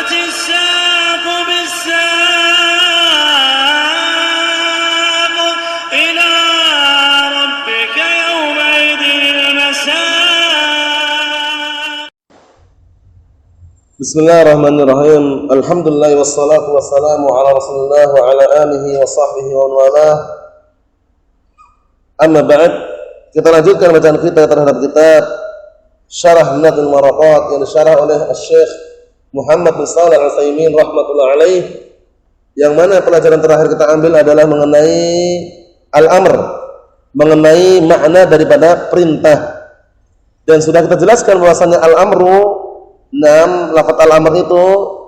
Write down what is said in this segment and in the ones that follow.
والتفت الساق بالساق إلى ربك يومئذ المساق. Bismillahirrahmanirrahim. Alhamdulillah wassalatu wassalamu ala Rasulillah wa ala alihi wa sahbihi wa walah. Amma ba'd, kita lanjutkan bacaan kita terhadap kitab Syarah Nadhul Maraqat yang disyarah oleh Syekh Muhammad bin Shalih Al-Utsaimin rahmatullah alaih, yang mana pelajaran terakhir kita ambil adalah mengenai al-amr, mengenai makna daripada perintah. Dan sudah kita jelaskan bahwasanya al-amru, lafaz al-amr itu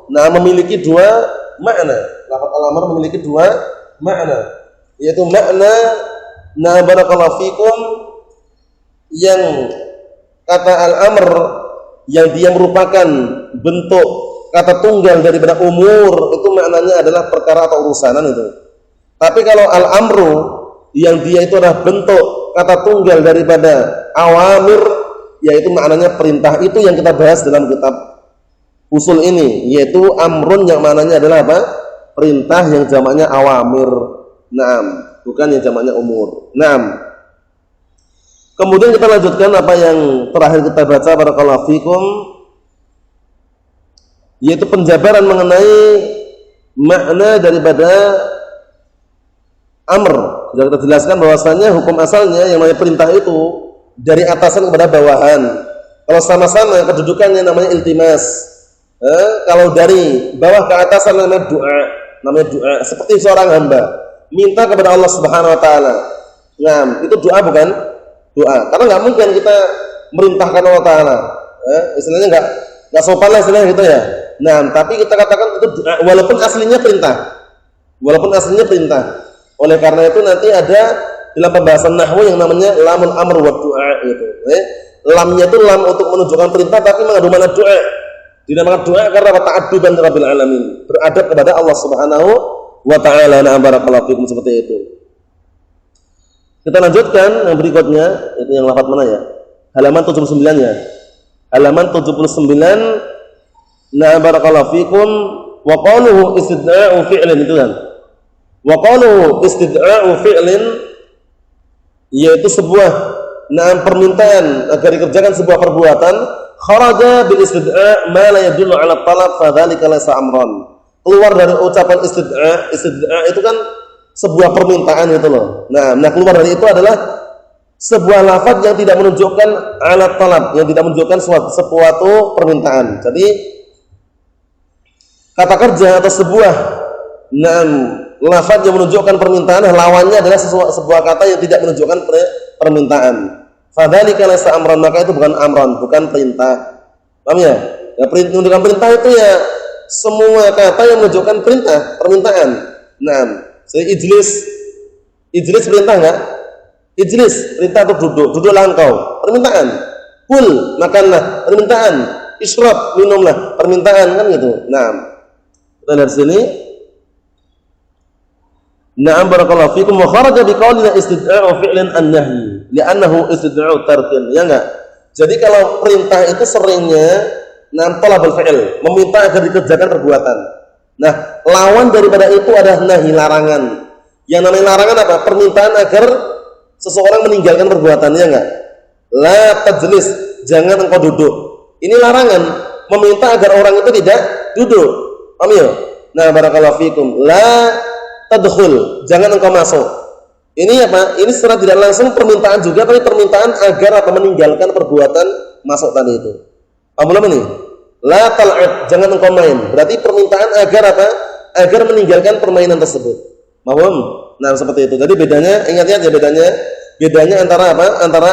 memiliki dua makna. Lafaz al-amr memiliki dua makna, yaitu makna barakallahu fikum yang kata al-amr yang dia merupakan bentuk kata tunggal daripada umur, itu maknanya adalah perkara atau urusanan itu. Tapi kalau al-amru yang dia itu adalah bentuk kata tunggal daripada awamir, yaitu maknanya perintah. Itu yang kita bahas dalam kitab usul ini, yaitu amrun yang maknanya adalah apa? Perintah yang jamaknya awamir. Bukan yang jamaknya umur. Kemudian kita lanjutkan apa yang terakhir kita baca, barakallahu fikum, yaitu penjabaran mengenai makna daripada amr. Sudah kita jelaskan bahwasanya hukum asalnya yang namanya perintah itu dari atasan kepada bawahan. Kalau sama-sama kedudukannya namanya iltimas. Kalau dari bawah ke atasan namanya doa. Seperti seorang hamba minta kepada Allah Subhanahu wa taala. Itu doa bukan? Doa. Karena nggak mungkin kita merintahkan Allah taala. Istilahnya nggak sopan lah istilahnya gitu ya. Tapi kita katakan itu doa walaupun aslinya perintah. Oleh karena itu nanti ada dalam pembahasan nahwu yang namanya lamul amr wa du'a gitu. Lamnya itu lam untuk menunjukkan perintah tapi mengandung makna doa. Dinamakan doa karena ta'adduban rabbil alamin, beradab kepada Allah Subhanahu wa taala. Barakallahu fikum, seperti itu. Kita lanjutkan yang berikutnya, itu yang lafaz mana ya? Halaman 79 ya. Halaman 79. Barakallahu fikum, wa qaluhu istid'a'u fi'lin, itu kan. Wa qaluhu istid'a'u fi'lin, yaitu sebuah permintaan agar dikerjakan sebuah perbuatan, kharaja bil istid'a' ma la yadullu 'ala talab fa dzalika laysa amran. Keluar dari ucapan istid'a' itu kan sebuah permintaan itu loh. Keluar dari itu adalah sebuah lafaz yang tidak menunjukkan 'ala talab, yang tidak menunjukkan suatu permintaan. Jadi kata kerja atau sebuah lafaz yang menunjukkan permintaan, lawannya adalah sebuah kata yang tidak menunjukkan permintaan. Fadzalika laysa amran, maka itu bukan amran, bukan perintah. Paham ya? Menunjukkan perintah itu ya semua kata yang menunjukkan permintaan. Jadi ijlis perintah enggak? Ijlis perintah untuk duduklah engkau, permintaan. Kul, makanlah, permintaan. Isyrab, minumlah, permintaan, kan gitu. Kita lihat sini. Barakallahu fikum, wa kharaja biqaulina istid'a'u fi'lin an-nahyi li'annahu istid'a'u tarkin. Ya enggak? Jadi kalau perintah itu seringnya talabul fi'il, meminta agar dikerjakan perbuatan. Lawan daripada itu adalah nahi, larangan. Yang namanya larangan apa? Permintaan agar seseorang meninggalkan perbuatan, ya enggak? La tajlis, jangan engkau duduk. Ini larangan, meminta agar orang itu tidak duduk. Paham ya? Barakallahu fikum. La tadkhul, jangan engkau masuk. Ini apa? Ini secara tidak langsung permintaan juga, tapi permintaan agar meninggalkan perbuatan masuk tadi itu. Belum ini? La tal'ab, jangan engkau main. Berarti permintaan agar apa? Agar meninggalkan permainan tersebut. Paham? Seperti itu. Jadi bedanya, ingat-ingat ya bedanya antara apa? Antara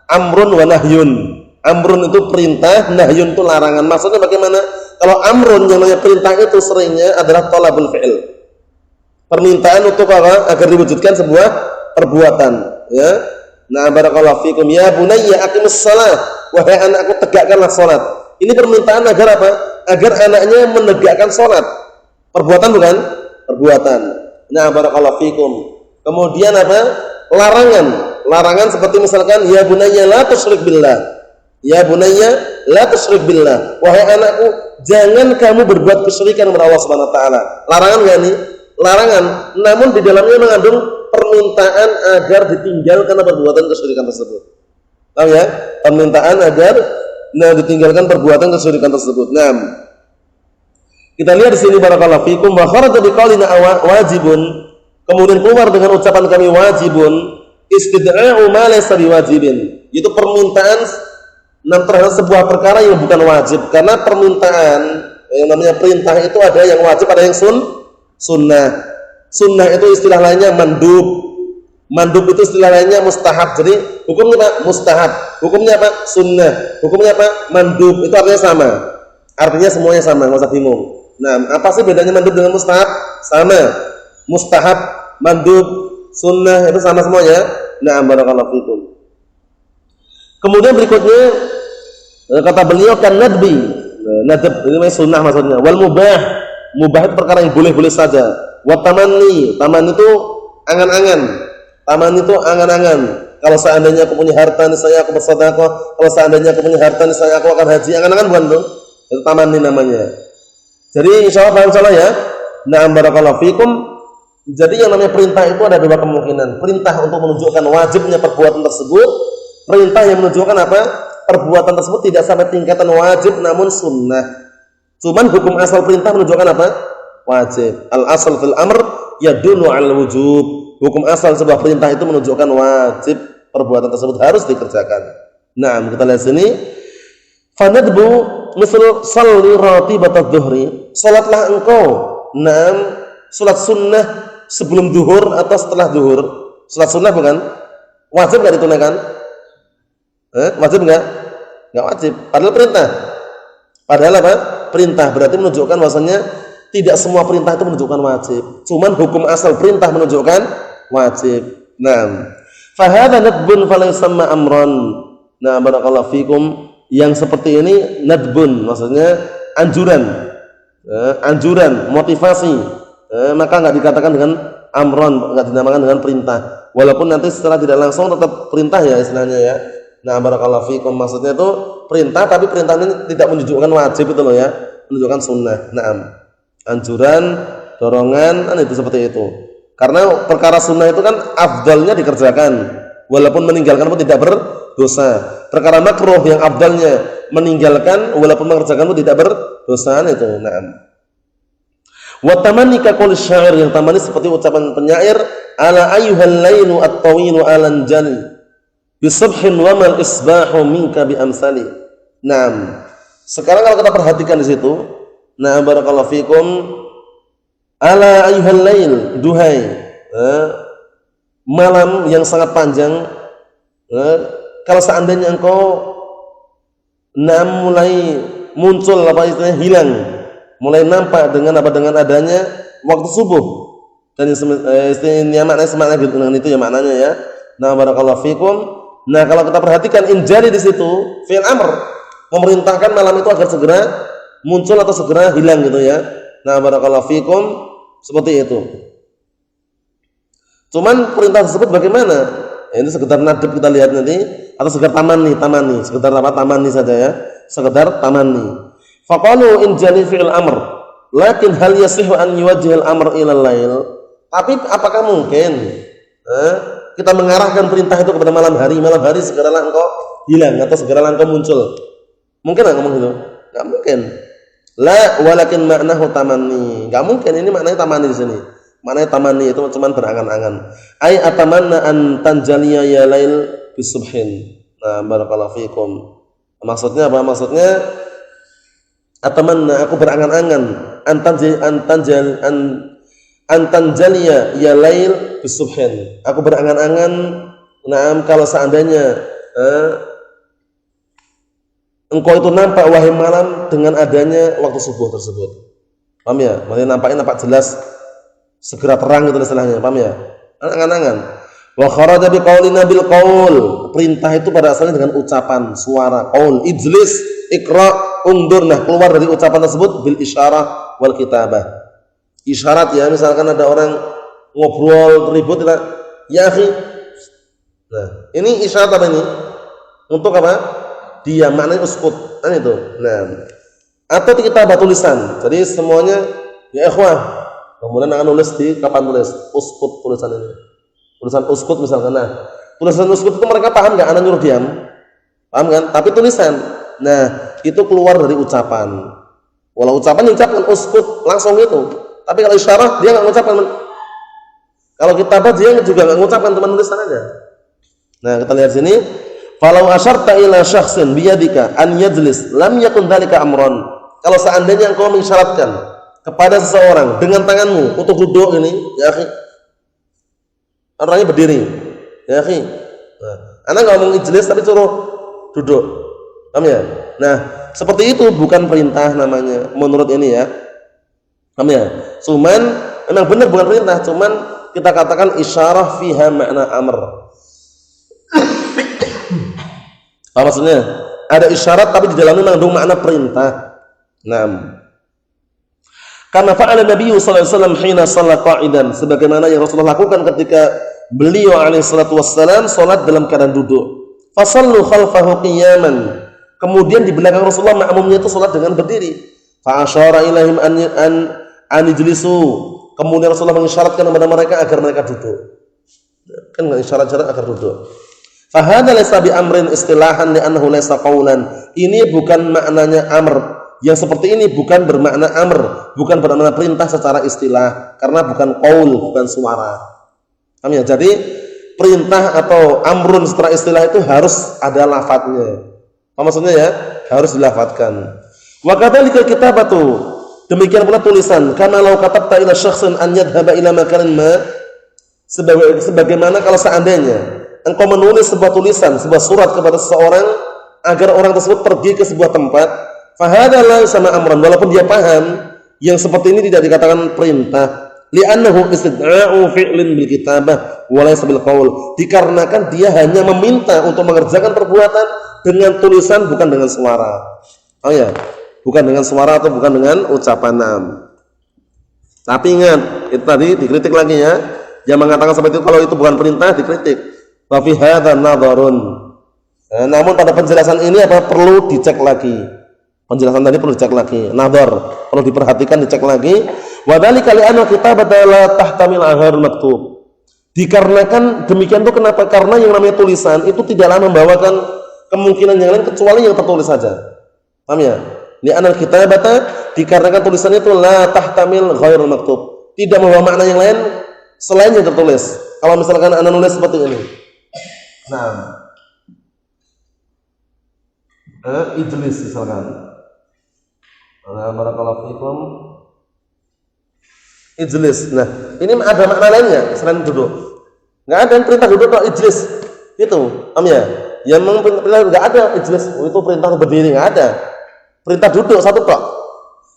amrun wa nahyun. Amrun itu perintah, nahyun itu larangan. Maksudnya bagaimana? Kalau amrun yang namanya perintah itu seringnya adalah talabul fi'il. Permintaan untuk apa? Agar diwujudkan sebuah perbuatan, ya. Barakallahu fikum, ya bunayya aqimus shalah, wahai anakku tegakkanlah salat. Ini permintaan agar apa? Agar anaknya menegakkan salat. Perbuatan bukan? Perbuatan. Barakallahu fikum. Kemudian apa? Larangan. Larangan seperti misalkan ya bunayya la tusyrik billah. Ya bunayya la tusyrik billah. Wahai anakku, jangan kamu berbuat kesyirikan kepada Allah Subhanahu wa taala. Larangan enggak nih? Larangan. Namun di dalamnya mengandung permintaan agar ditinggalkan perbuatan kesyirikan tersebut. Paham ya? Permintaan agar ditinggalkan perbuatan kesyirikan tersebut. Nah, kita lihat di sini barakallahu fikum wa kharaja biqaulina wajibun, kemudian keluar dengan ucapan kami wajibun, istid'a'u ma laysa biwajibin. Itu permintaan terhadap sebuah perkara yang bukan wajib, karena permintaan yang namanya perintah itu ada yang wajib, ada yang sunnah. Sunnah itu istilah lainnya mandub. Mandub itu istilah lainnya mustahab. Jadi hukumnya apa? Mustahab. Hukumnya apa? Sunnah. Hukumnya apa? Mandub. Itu artinya sama. Artinya semuanya sama, nggak usah bingung. Nah, apa sih bedanya mandub dengan mustahab? Sama. Mustahab, mandub, sunnah itu sama semuanya. Nah, barakallahu fikum. Kemudian berikutnya kata beliau kan nadbi. Nadab ini sunnah maksudnya. Wal mubah. Mubah itu perkara yang boleh-boleh saja. Wa tamanni. Taman itu angan-angan. Taman itu angan-angan. Kalau seandainya aku punya harta, niscaya aku bersedekah. Kalau seandainya aku punya harta, niscaya aku akan haji. Angan-angan bukan tuh? Itu tamanni namanya. Jadi insyaallah paham salah ya. Na'am barakallahu fikum. Jadi yang namanya perintah itu ada dua kemungkinan. Perintah untuk menunjukkan wajibnya perbuatan tersebut. Perintah yang menunjukkan apa? Perbuatan tersebut tidak sampai tingkatan wajib namun sunnah. Cuman hukum asal perintah menunjukkan apa? Wajib. Al asal fil amr yadullu al wujub. Hukum asal sebuah perintah itu menunjukkan wajib, perbuatan tersebut harus dikerjakan. Nah, kita lihat sini. Fanadbu misal salli ratibatadz dhuhri. Salatlah engkau salat sunnah sebelum duhur atau setelah duhur. Salat sunnah bukan? Wajib enggak ditunaikan? Wajib enggak? Enggak wajib. Padahal perintah. Padahal apa? Perintah. Berarti menunjukkan bahwasanya tidak semua perintah itu menunjukkan wajib. Cuman hukum asal perintah menunjukkan wajib. Nah, fahadha nadbun falaysamma amran. Nah, barakallahu fikum. Yang seperti ini nadbun, maksudnya anjuran. Anjuran, motivasi. Maka enggak dikatakan dengan amron, enggak dinamakan dengan perintah. Walaupun nanti setelah tidak langsung tetap perintah ya istilahnya ya. Nah, barakallahu fikum, maksudnya itu perintah, tapi perintah ini tidak menunjukkan wajib itu loh ya, menunjukkan sunnah. Naam. Anjuran, dorongan, itu seperti itu. Karena perkara sunnah itu kan afdalnya dikerjakan, walaupun meninggalkan pun tidak berdosa. Perkara makruh yang afdalnya meninggalkan walaupun mengerjakan pun tidak berdosa itu. Naam. Wa tamanni ka qaul syair, yang tamanni seperti ucapan penyair, ala ayyuhal lailu at-tawilu alan jali bisubhin wa mal isbahu minka bi amsali. Naam. Sekarang kalau kita perhatikan di situ, nah barakallahu fikum, ala ayyuhal lail, duhai malam yang sangat panjang, kalau seandainya engkau mulai muncul apa istilahnya hilang, mulai nampak dengan apa, dengan adanya waktu subuh, dan istilahnya maknanya semakna dengan itu ya maknanya ya. Nah barakallahu fikum. Nah kalau kita perhatikan injari di situ fi'il amr, memerintahkan malam itu agar segera muncul atau segera hilang gitu ya. Nah barakallahu fikum, seperti itu. Cuman perintah tersebut bagaimana? Ini sekedar nadab kita lihat nanti, atau sekedar tamanni, sekedar apa? Tamanni saja ya, sekedar tamanni. Faqalu in jali fi'il amr, lakin hal yasihu an yuwajjihal amr ila al-lail. Tapi apakah mungkin kita mengarahkan perintah itu kepada malam hari segeralah engkau hilang atau segeralah engkau muncul? Mungkin enggak ngomong gitu? Enggak mungkin. La walakin maknahu tamanni. Enggak mungkin, ini maknanya tamanni di sini. Maknanya tamanni itu cuma berangan-angan. Ai atamanna an tanjaliya ya lail bisubhin. Nah, barakallahu fikum. Maksudnya apa? Maksudnya atamanna, aku berangan-angan antanjaliya ya lail bisubhin. Aku berangan-angan, kalau seandainya engkau itu nampak wahai malam dengan adanya waktu subuh tersebut. Paham ya? Maksudnya nampaknya nampak jelas, segera terang itu istilahnya. Paham ya? Angan-angan. Wa kharaja biqaulina bil qaul. Perintah itu pada asalnya dengan ucapan, suara, qaul. Ijlis, iqra, undur. Nah, keluar dari ucapan tersebut bil isyarah wal kitabah. Isyarat ya, misalkan ada orang ngobrol ribut, ya akhi. Nah, ini isyarat apa ini? Untuk apa? Diam, maknanya uskut. Kan itu. Nah, atau kitabah tulisan. Jadi semuanya ya ikhwah, kemudian akan nulis di papan tulis, uskut tulisan ini. Tulisan uskut misalkan. Nah, tulisan uskut itu mereka paham nggak? Anak nyuruh diam, paham kan? Tapi tulisan, nah itu keluar dari ucapan. Walau ucapan diucapkan uskut langsung itu, tapi kalau isyarah dia nggak mengucapkan. Kalau kitabah dia juga nggak mengucapkan, teman tulisan aja. Nah kita lihat sini, falau asyarta ila syakhsin biyadika an yajlis lam yakun dzalika amran. Kalau seandainya engkau mengisyaratkan kepada seseorang dengan tanganmu untuk duduk ini, ya akhi, orangnya berdiri, ya akhi. Nah, anak nggak ngomong ijlis tapi suruh duduk, paham ya? Nah seperti itu bukan perintah namanya menurut ini ya, paham ya? Cuman memang benar bukan perintah, cuman kita katakan isyarah fiha makna amr. Apa maksudnya? Ada isyarat tapi di dalamnya mengandung makna perintah. Naam. Karena fa'ala Nabi sallallahu alaihi wasallam hina shalla qa'idan, sebagaimana yang Rasulullah lakukan ketika beliau alaihi salatu wassalam salat dalam keadaan duduk. Fasallu khalfahu qiyaman. Kemudian di belakang Rasulullah makmumnya itu salat dengan berdiri. Fa asyara ilaihim an ijlisu. Kemudian Rasulullah mengisyaratkan kepada mereka agar mereka duduk. Kan isyarat-isyarat agar duduk. Fahada laysa bi amrin istilahan li'annahu laysa qaulan. Ini bukan maknanya amr. Yang seperti ini bukan bermakna amr, bukan bermakna perintah secara istilah, karena bukan qaul, bukan suara. Paham ya? Jadi perintah atau amrun secara istilah itu harus ada lafadznya. Apa maksudnya ya? Harus dilafadzkan. Wa kadzalika kitabatu. Demikian pula tulisan. Kama law katabta ila syakhsin an yadhhaba ila makanin ma, sebagaimana kalau seandainya engkau menulis sebuah tulisan, sebuah surat kepada seseorang agar orang tersebut pergi ke sebuah tempat, fahadha la sama amran, walaupun dia paham yang seperti ini tidak dikatakan perintah, li'annahu istid'a'u fi'lin bil kitabah wa laysa bil qaul, dikarenakan dia hanya meminta untuk mengerjakan perbuatan dengan tulisan, bukan dengan suara. Oh ya, bukan dengan suara atau bukan dengan ucapan. Tapi ingat, itu tadi dikritik lagi ya, yang mengatakan seperti itu kalau itu bukan perintah dikritik. Wa fi hadza nadharun. Namun pada penjelasan ini perlu dicek lagi. Penjelasan tadi perlu dicek lagi. Nadhar perlu diperhatikan, dicek lagi. Wa dzalika li'anna kitabata la tahtamil aghar maktub. Dikarenakan demikian itu kenapa? Karena yang namanya tulisan itu tidaklah membawakan kemungkinan yang lain kecuali yang tertulis saja. Paham ya? Li'anna kitabata, dikarenakan tulisan itu la tahtamil ghair maktub. Tidak membawa makna yang lain selain yang tertulis. Kalau misalkan Anda nulis seperti ini. Nah, ijlis misalkan. Nah, barakallahu fikum. Ijlis. Nah, ini ada makna lainnya selain duduk. Enggak ada perintah duduk atau ijlis. Itu, paham ya? Yang perintah enggak ada ijlis. Oh, itu perintah berdiri, enggak ada. Perintah duduk satu tok.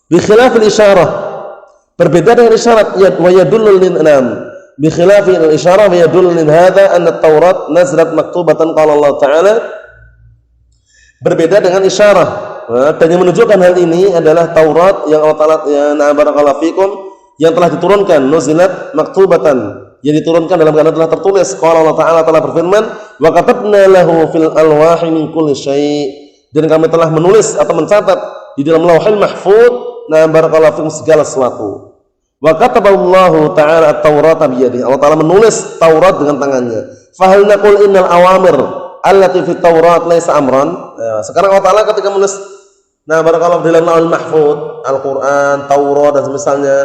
Bi khilafil isyarah. Berbeda dengan isyarat, ya wa yadullul lin anam. Bi khilafil isyarah wa yadullul lin hadza anna at-Taurat nazalat maktubatan qala Allah Ta'ala. Berbeda dengan isyarah. Dan yang menunjukkan hal ini adalah Taurat yang Allah Ta'ala, ya barakallahu fikum, yang telah diturunkan, nuzilat maktubatan, yang diturunkan dalam keadaan telah tertulis. Qala Allah Ta'ala telah berfirman, wa katabna lahu fil alwahi min kulli syai', dan kami telah menulis atau mencatat di dalam lauhil mahfuz, barakallahu fikum, segala sesuatu. Wa kataballahu ta'ala at-Taurata biyadihi, Allah Ta'ala menulis Taurat dengan tangannya. Fa hal naqul innal awamir allati fi Taurat laysa amran. Ya, sekarang Allah Ta'ala ketika menulis barakallahu di dalam lauhil mahfuz, Al-Qur'an, Taurat dan semisalnya,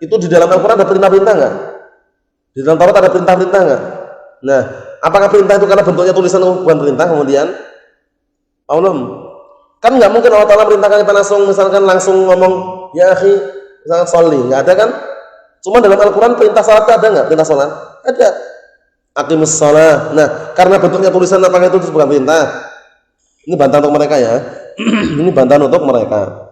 itu di dalam Al-Qur'an ada perintah-perintah enggak? Di dalam Taurat ada perintah-perintah enggak? Nah, apakah perintah itu karena bentuknya tulisan bukan perintah kemudian? Belum. Kan enggak mungkin Allah Ta'ala perintahkan kita langsung ngomong, ya akhi, misalkan sholli, enggak ada kan? Cuma dalam Al-Quran perintah salat ada enggak? Perintah salat? Ada. Aqimus shalah. Nah, karena bentuknya tulisan apakah itu bukan perintah? Ini bantahan untuk mereka ya. Ini bantahan untuk mereka.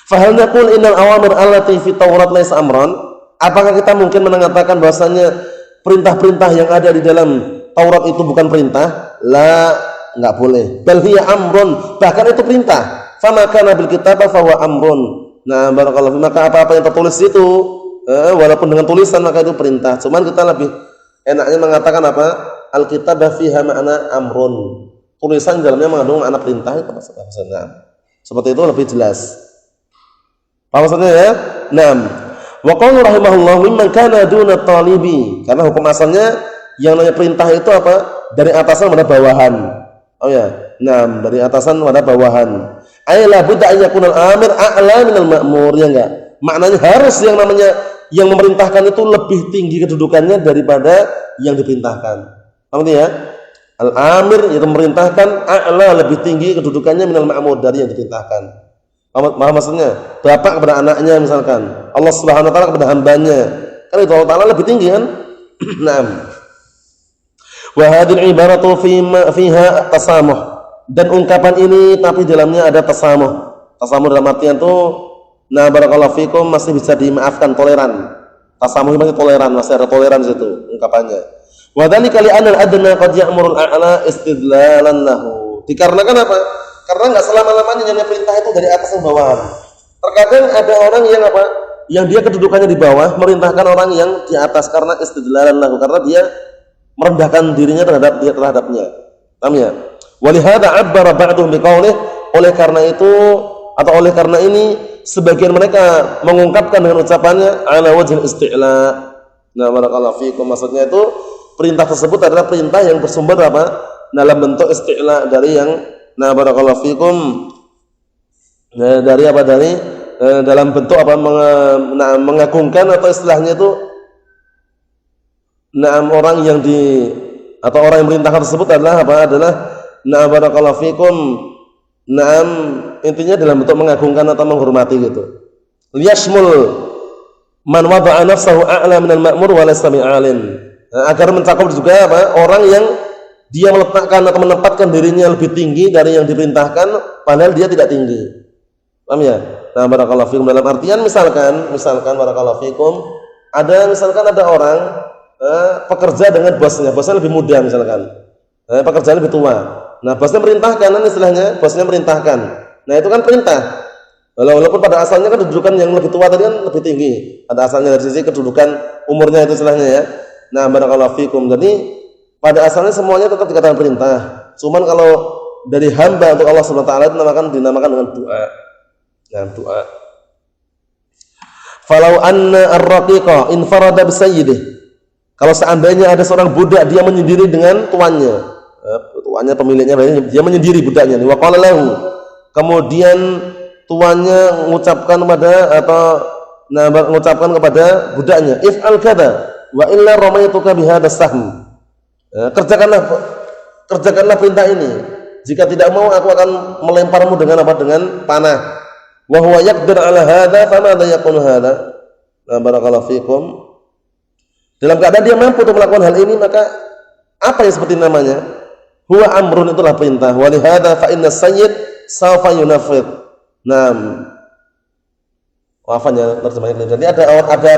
Fa hal naqul innal awamir allati fi Taurat laysa amran? Apakah kita mungkin mengatakan bahwasanya perintah-perintah yang ada di dalam Taurat itu bukan perintah? La, enggak boleh. Bal hiya amrun, bahkan itu perintah. Fa ma kana bil kitabah fa huwa amrun. Nah, barakallahu fi, maka apa-apa yang tertulis itu walaupun dengan tulisan maka itu perintah. Cuman kita lebih enaknya mengatakan apa? Al-kitabah fiha ma'na amrun. Tulisan dalamnya mengandung makna perintah, itu maksudnya. Seperti itu lebih jelas. Paham maksudnya ya? Naam. Wa qala rahimahullah mimman kana duna talibi. Karena hukum asalnya yang namanya perintah itu apa? Dari atasan pada bawahan. Oh ya. Naam, dari atasan pada bawahan. Ay la budda an yakuna al-amir a'la minal ma'mur, ya enggak? Maknanya harus yang namanya yang memerintahkan itu lebih tinggi kedudukannya daripada yang diperintahkan. Paham ya? Al-amir itu memerintahkan a'la lebih tinggi kedudukannya minal ma'mur dari yang diperintahkan. Paham maksudnya? Bapak kepada anaknya misalkan, Allah Subhanahu wa taala kepada hambanya. Kan itu Allah taala lebih tinggi kan? Naam. Wa hadhihi ibaratu fiha tasamuh. Dan ungkapan ini tapi dalamnya ada tasamuh. Tasamuh dalam artian itu nah barakallahu fikum masih bisa dimaafkan, toleran. Tasamuh masih toleran, masih ada toleran di situ ungkapannya. Wa dzalika li anal adna qad ya'murul a'la istidlalan lahu. Dikarenakan apa? Karena enggak selama-lamanya yang perintah itu dari atas ke bawahan. Terkadang ada orang yang apa? Yang dia kedudukannya di bawah merintahkan orang yang di atas karena istidlalan lahu, karena dia merendahkan dirinya terhadapnya. Paham ya? Walihada abbara ba'dhum biqaulih, oleh karena itu atau oleh karena ini sebagian mereka mengungkapkan dengan ucapannya ala wajhil isti'la. Nah, barakallahu fikum, maksudnya itu perintah tersebut adalah perintah yang bersumber apa? Dalam bentuk isti'la, dari yang nah barakallahu fikum dari apa? Dari dalam bentuk apa? Mengagungkan, atau istilahnya itu orang yang atau orang yang memerintahkan tersebut adalah apa? Adalah barakallahu fikum intinya dalam bentuk mengagungkan atau menghormati gitu. Liyashmul man wada'a nafsahu a'la minal ma'mur wa laysa bi'alin. Agar mencakup juga apa? Orang yang dia meletakkan atau menempatkan dirinya lebih tinggi dari yang diperintahkan padahal dia tidak tinggi. Paham ya? Nah, barakallahu fikum dalam artian misalkan barakallahu fikum misalkan ada orang pekerja dengan bosnya lebih muda misalkan. Pekerjaan lebih tua. Nah, bosnya merintahkan, istilahnya bosnya merintahkan. Nah, itu kan perintah. Walaupun pada asalnya kan kedudukan yang lebih tua tadi kan lebih tinggi. Pada asalnya dari sisi kedudukan umurnya itu istilahnya ya. Nah, barakallahu fikum. Jadi pada asalnya semuanya tetap dikatakan perintah. Cuman kalau dari hamba untuk Allah Subhanahu wa taala dinamakan dengan doa. Nah, doa. Falau anna ar-raqiqa infarada bi sayyidih. Kalau seandainya ada seorang budak dia menyendiri dengan tuannya. Tuannya pemiliknya dia menyendiri budaknya. Wa qala lahu. Kemudian tuannya mengucapkan kepada budaknya, if'al kadza wa illa ramaituka bihadha sahm. Kerjakanlah perintah ini. Jika tidak mau aku akan melemparmu dengan apa? Dengan panah. Wa huwa yaqdir ala hadza famadha yakunu hadza. Nah, barakallahu fikum. Dalam keadaan dia mampu untuk melakukan hal ini, maka apa yang seperti namanya? Huwa amrun, itulah perintah. Wa li hadza fa inna sayyid sawfa yunafid. Naam. Wafanya terjemahnya. Jadi ada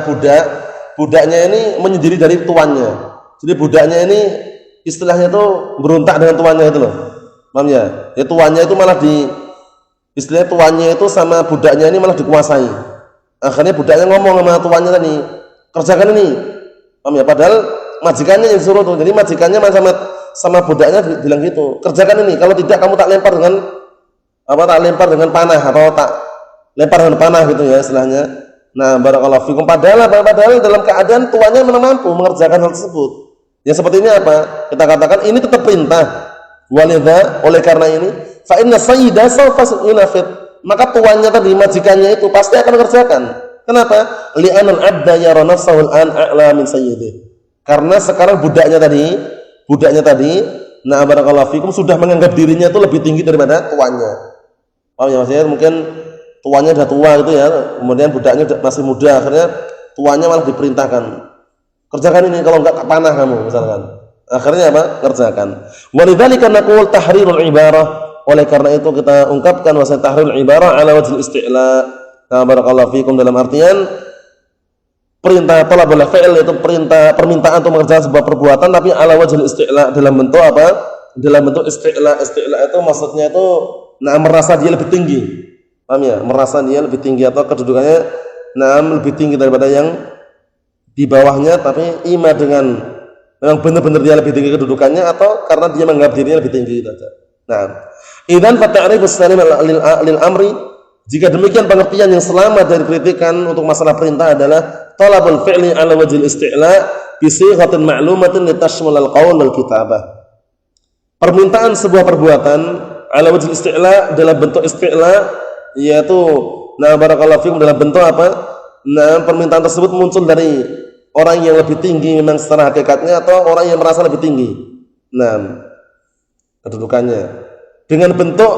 budaknya ini menyendiri dari tuannya. Jadi budaknya ini istilahnya itu berontak dengan tuannya itu loh. Paham ya? Ya tuannya itu malah istilahnya tuannya itu sama budaknya ini malah dikuasai. Akhirnya budaknya ngomong sama tuannya tadi, kerjakan ini. Paham ya? Padahal majikannya yang suruh tuh. Jadi majikannya sama budaknya bilang gitu, kerjakan ini. Kalau tidak kamu tak lempar dengan panah atau tak lempar dengan panah gitu ya istilahnya. Nah, barakallahu fikum. Padahal dalam keadaan tuannya mampu mengerjakan hal tersebut. Yang seperti ini apa? Kita katakan ini tetap perintah. Walidha, oleh karena ini, fa inna sayyida sawfa yunafid. Maka tuannya tadi, majikannya itu pasti akan mengerjakan. Kenapa? Li'anal abda yara nafsahu al-an a'la min sayyidih. Karena sekarang budaknya tadi, nah barakallahu fikum, sudah menganggap dirinya itu lebih tinggi daripada tuannya. Paham ya maksudnya? Mungkin tuannya sudah tua gitu ya. Kemudian budaknya masih muda, akhirnya tuannya malah diperintahkan, kerjakan ini, kalau enggak tak panah kamu misalkan. Akhirnya apa? Kerjakan. Walidzalika naqul tahrirul ibarah. Oleh karena itu kita ungkapkan bahwa tahrirul ibarah ala wajhil isti'la. Nah, barakallahu fikum, dalam artian perintah talabul fi'il itu permintaan untuk mengerjakan sebuah perbuatan tapi ala wajhil isti'la, dalam bentuk apa? Dalam bentuk isti'la. Isti'la itu maksudnya itu merasa dia lebih tinggi. Paham ya? Merasa dia lebih tinggi atau kedudukannya lebih tinggi daripada yang di bawahnya, tapi ima dengan memang benar-benar dia lebih tinggi kedudukannya atau karena dia menganggap dirinya lebih tinggi saja. Nah, Idzan fa ta'rifus salim lil amri, jika demikian pengertian yang selamat dari kritikan untuk masalah perintah adalah talabul fi'li ala wajhil isti'la bi sighatin ma'lumatin litashmul al-qaul wal kitabah. Permintaan sebuah perbuatan ala wajhil isti'la dalam bentuk isti'la, yaitu barakallahu fikum dalam bentuk apa? Permintaan tersebut muncul dari orang yang lebih tinggi memang secara hakikatnya atau orang yang merasa lebih tinggi. Kedudukannya dengan bentuk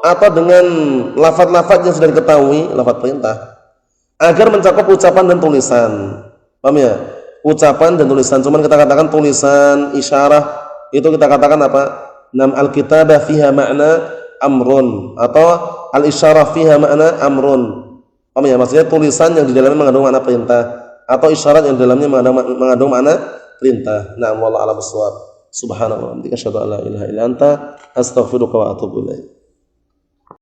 atau dengan lafaz-lafaz yang sudah diketahui, lafaz perintah, agar mencakup ucapan dan tulisan. Paham ya? Ucapan dan tulisan. Cuman kita katakan tulisan, isyarah, itu kita katakan apa? Al-kitabah fiha makna amrun, atau al-isyarah fiha makna amrun. Paham ya? Maksudnya tulisan yang di dalamnya mengandung makna perintah, atau isyarat yang di dalamnya mengandung makna perintah. Wallahu a'lam bishawab. Subhanallah wa bihamdihi asyhadu an la ilaha illa anta astaghfiruka wa atubu ilaik.